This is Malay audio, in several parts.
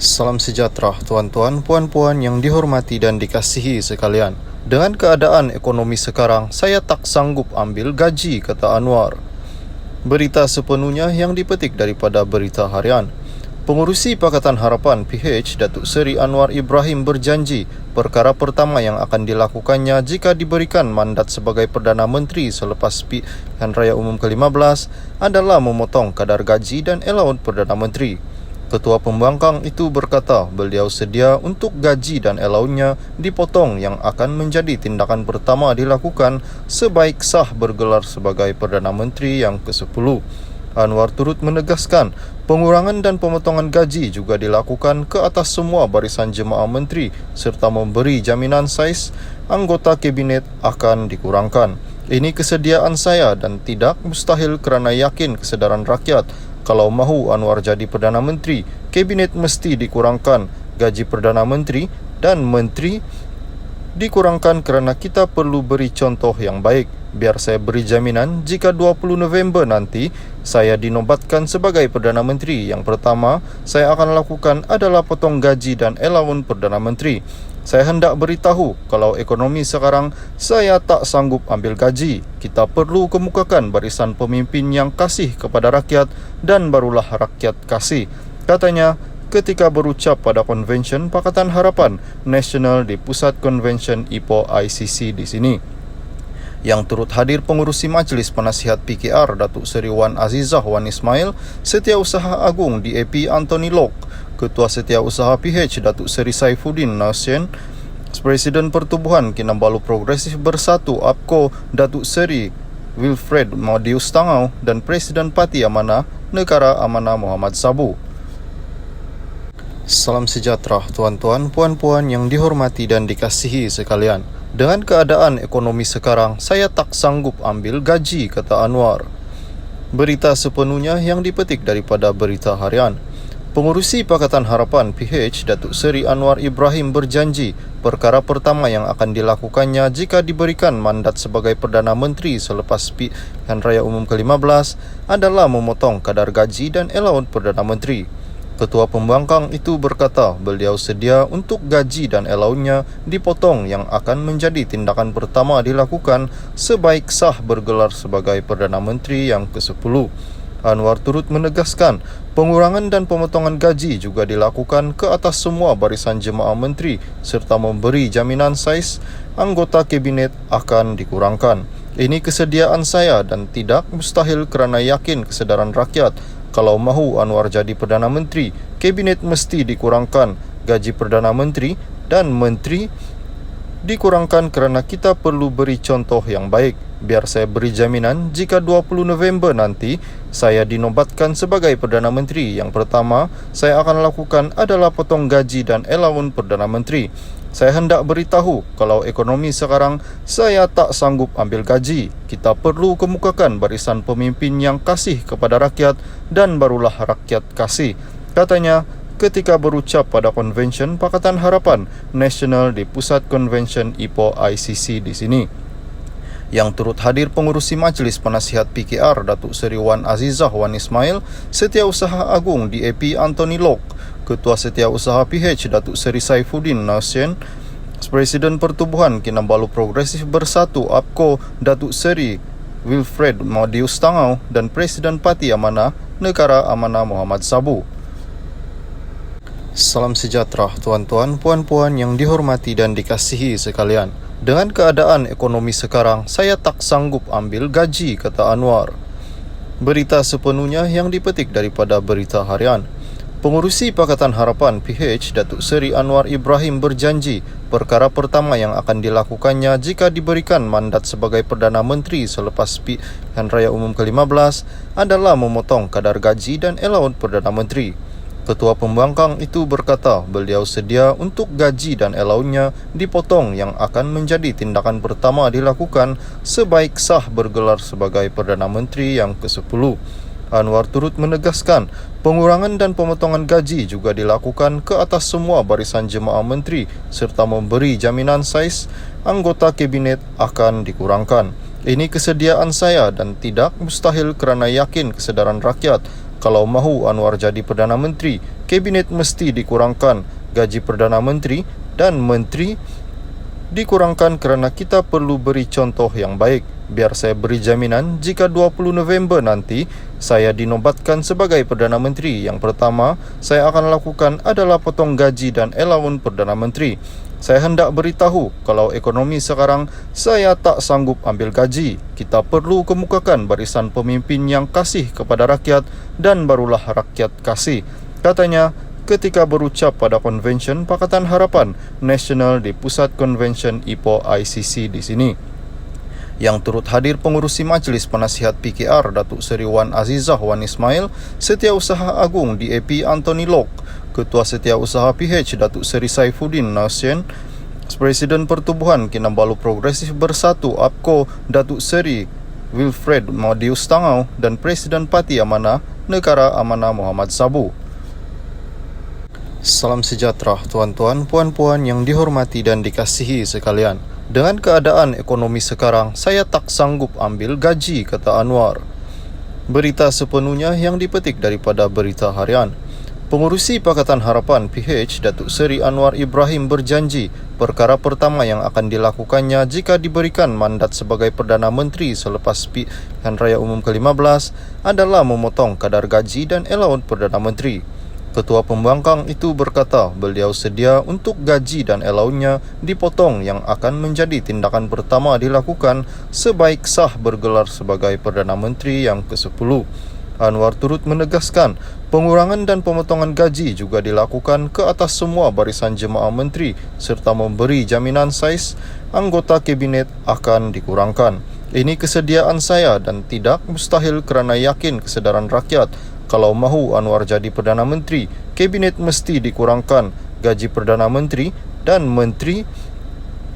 Salam sejahtera tuan-tuan, puan-puan yang dihormati dan dikasihi sekalian. Dengan keadaan ekonomi sekarang, saya tak sanggup ambil gaji, kata Anwar. Berita sepenuhnya yang dipetik daripada Berita Harian. Pengurusi Pakatan Harapan PH Datuk Seri Anwar Ibrahim berjanji perkara pertama yang akan dilakukannya jika diberikan mandat sebagai Perdana Menteri selepas pilihan raya umum ke-15 adalah memotong kadar gaji dan allowance Perdana Menteri. Ketua Pembangkang itu berkata beliau sedia untuk gaji dan allowance-nya dipotong yang akan menjadi tindakan pertama dilakukan sebaik sah bergelar sebagai Perdana Menteri yang ke-10. Anwar turut menegaskan pengurangan dan pemotongan gaji juga dilakukan ke atas semua barisan jemaah menteri serta memberi jaminan saiz anggota kabinet akan dikurangkan. Ini kesediaan saya dan tidak mustahil kerana yakin kesedaran rakyat. Kalau mahu Anwar jadi Perdana Menteri, kabinet mesti dikurangkan, gaji Perdana Menteri dan menteri dikurangkan kerana kita perlu beri contoh yang baik. Biar saya beri jaminan jika 20 November nanti saya dinobatkan sebagai Perdana Menteri, yang pertama saya akan lakukan adalah potong gaji dan allowance Perdana Menteri. Saya hendak beritahu kalau ekonomi sekarang saya tak sanggup ambil gaji. Kita perlu kemukakan barisan pemimpin yang kasih kepada rakyat dan barulah rakyat kasih, katanya ketika berucap pada Konvensyen Pakatan Harapan Nasional di Pusat Konvensyen Ipoh ICC di sini. Yang turut hadir pengurusi Majlis Penasihat PKR Datuk Seri Wan Azizah Wan Ismail, Setiausaha Agung DAP Anthony Lok, Ketua Setiausaha PH Datuk Seri Saifuddin Nasien, Presiden Pertubuhan Kinabalu Progresif Bersatu APKO Datuk Seri Wilfred Madius Tangau dan Presiden Parti Amanah Negara Amanah Muhammad Sabu. Salam sejahtera tuan-tuan, puan-puan yang dihormati dan dikasihi sekalian. Dengan keadaan ekonomi sekarang, saya tak sanggup ambil gaji, kata Anwar. Berita sepenuhnya yang dipetik daripada Berita Harian. Pengurusi Pakatan Harapan PH Datuk Seri Anwar Ibrahim berjanji perkara pertama yang akan dilakukannya jika diberikan mandat sebagai Perdana Menteri selepas pilihan raya umum ke-15 adalah memotong kadar gaji dan allowance Perdana Menteri. Ketua Pembangkang itu berkata beliau sedia untuk gaji dan allowance-nya dipotong yang akan menjadi tindakan pertama dilakukan sebaik sah bergelar sebagai Perdana Menteri yang ke-10. Anwar turut menegaskan pengurangan dan pemotongan gaji juga dilakukan ke atas semua barisan jemaah menteri serta memberi jaminan saiz anggota kabinet akan dikurangkan. Ini kesediaan saya dan tidak mustahil kerana yakin kesedaran rakyat. Kalau mahu Anwar jadi Perdana Menteri, kabinet mesti dikurangkan, gaji Perdana Menteri dan menteri dikurangkan kerana kita perlu beri contoh yang baik. Biar saya beri jaminan jika 20 November nanti saya dinobatkan sebagai Perdana Menteri, yang pertama saya akan lakukan adalah potong gaji dan allowance Perdana Menteri. Saya hendak beritahu kalau ekonomi sekarang saya tak sanggup ambil gaji. Kita perlu kemukakan barisan pemimpin yang kasih kepada rakyat dan barulah rakyat kasih, katanya ketika berucap pada Konvensyen Pakatan Harapan Nasional di Pusat Konvensyen Ipoh ICC di sini. Yang turut hadir pengurusi Majlis Penasihat PKR Datuk Seri Wan Azizah Wan Ismail, Setiausaha Agung DAP Anthony Lok, Ketua Setiausaha PH Datuk Seri Saifuddin Nasien, Presiden Pertubuhan Kinabalu Progresif Bersatu APKO Datuk Seri Wilfred Madius Tangau dan Presiden Parti Amanah Negara Amanah Muhammad Sabu. Salam sejahtera tuan-tuan, puan-puan yang dihormati dan dikasihi sekalian. Dengan keadaan ekonomi sekarang, saya tak sanggup ambil gaji, kata Anwar. Berita sepenuhnya yang dipetik daripada Berita Harian. Pengurusi Pakatan Harapan PH Datuk Seri Anwar Ibrahim berjanji perkara pertama yang akan dilakukannya jika diberikan mandat sebagai Perdana Menteri selepas pilihan raya umum ke-15 adalah memotong kadar gaji dan allowance Perdana Menteri. Ketua Pembangkang itu berkata beliau sedia untuk gaji dan allowance-nya dipotong yang akan menjadi tindakan pertama dilakukan sebaik sah bergelar sebagai Perdana Menteri yang ke-10. Anwar turut menegaskan pengurangan dan pemotongan gaji juga dilakukan ke atas semua barisan jemaah menteri serta memberi jaminan saiz anggota kabinet akan dikurangkan. Ini kesediaan saya dan tidak mustahil kerana yakin kesedaran rakyat. Kalau mahu Anwar jadi Perdana Menteri, Kabinet mesti dikurangkan, gaji Perdana Menteri dan Menteri dikurangkan kerana kita perlu beri contoh yang baik. Biar saya beri jaminan jika 20 November nanti saya dinobatkan sebagai Perdana Menteri, yang pertama saya akan lakukan adalah potong gaji dan allowance Perdana Menteri. Saya hendak beritahu kalau ekonomi sekarang saya tak sanggup ambil gaji. Kita perlu kemukakan barisan pemimpin yang kasih kepada rakyat dan barulah rakyat kasih, katanya ketika berucap pada Konvensyen Pakatan Harapan Nasional di Pusat Konvensyen Ipoh ICC di sini. Yang turut hadir pengurusi Majlis Penasihat PKR Datuk Seri Wan Azizah Wan Ismail, Setiausaha Agung DAP Anthony Lok, Ketua Setiausaha PH Datuk Seri Saifuddin Nasien, Presiden Pertubuhan Kinabalu Progresif Bersatu APKO Datuk Seri Wilfred Madius Tangau dan Presiden Parti Amanah Negara Amanah Muhammad Sabu. Salam sejahtera tuan-tuan, puan-puan yang dihormati dan dikasihi sekalian. Dengan keadaan ekonomi sekarang, saya tak sanggup ambil gaji, kata Anwar. Berita sepenuhnya yang dipetik daripada Berita Harian. Pengurusi Pakatan Harapan PH Datuk Seri Anwar Ibrahim berjanji perkara pertama yang akan dilakukannya jika diberikan mandat sebagai Perdana Menteri selepas pilihan raya umum ke-15 adalah memotong kadar gaji dan allowance Perdana Menteri. Ketua Pembangkang itu berkata beliau sedia untuk gaji dan allowance-nya dipotong yang akan menjadi tindakan pertama dilakukan sebaik sah bergelar sebagai Perdana Menteri yang ke-10. Anwar turut menegaskan pengurangan dan pemotongan gaji juga dilakukan ke atas semua barisan jemaah menteri serta memberi jaminan saiz anggota kabinet akan dikurangkan. Ini kesediaan saya dan tidak mustahil kerana yakin kesedaran rakyat. Kalau mahu Anwar jadi Perdana Menteri, Kabinet mesti dikurangkan, gaji Perdana Menteri dan Menteri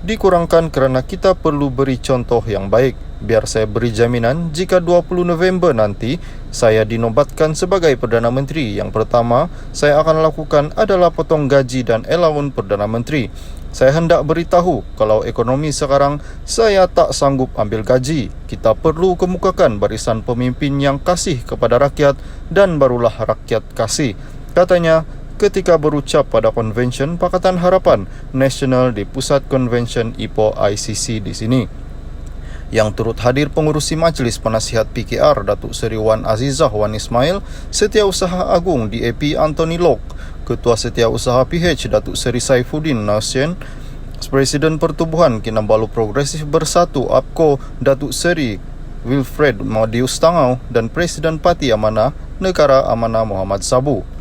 dikurangkan kerana kita perlu beri contoh yang baik. Biar saya beri jaminan jika 20 November nanti saya dinobatkan sebagai Perdana Menteri, yang pertama saya akan lakukan adalah potong gaji dan allowance Perdana Menteri. Saya hendak beritahu kalau ekonomi sekarang saya tak sanggup ambil gaji. Kita perlu kemukakan barisan pemimpin yang kasih kepada rakyat dan barulah rakyat kasih, katanya ketika berucap pada Konvensyen Pakatan Harapan Nasional di Pusat Konvensyen Ipoh ICC di sini. Yang turut hadir pengurusi Majlis Penasihat PKR Datuk Seri Wan Azizah Wan Ismail, Setiausaha Agung DAP Anthony Lok, Ketua Setiausaha PH Datuk Seri Saifuddin Nasien, Presiden Pertubuhan Kinabalu Progresif Bersatu APKO Datuk Seri Wilfred Madius Tangau dan Presiden Parti Amanah Negara Amanah Muhammad Sabu.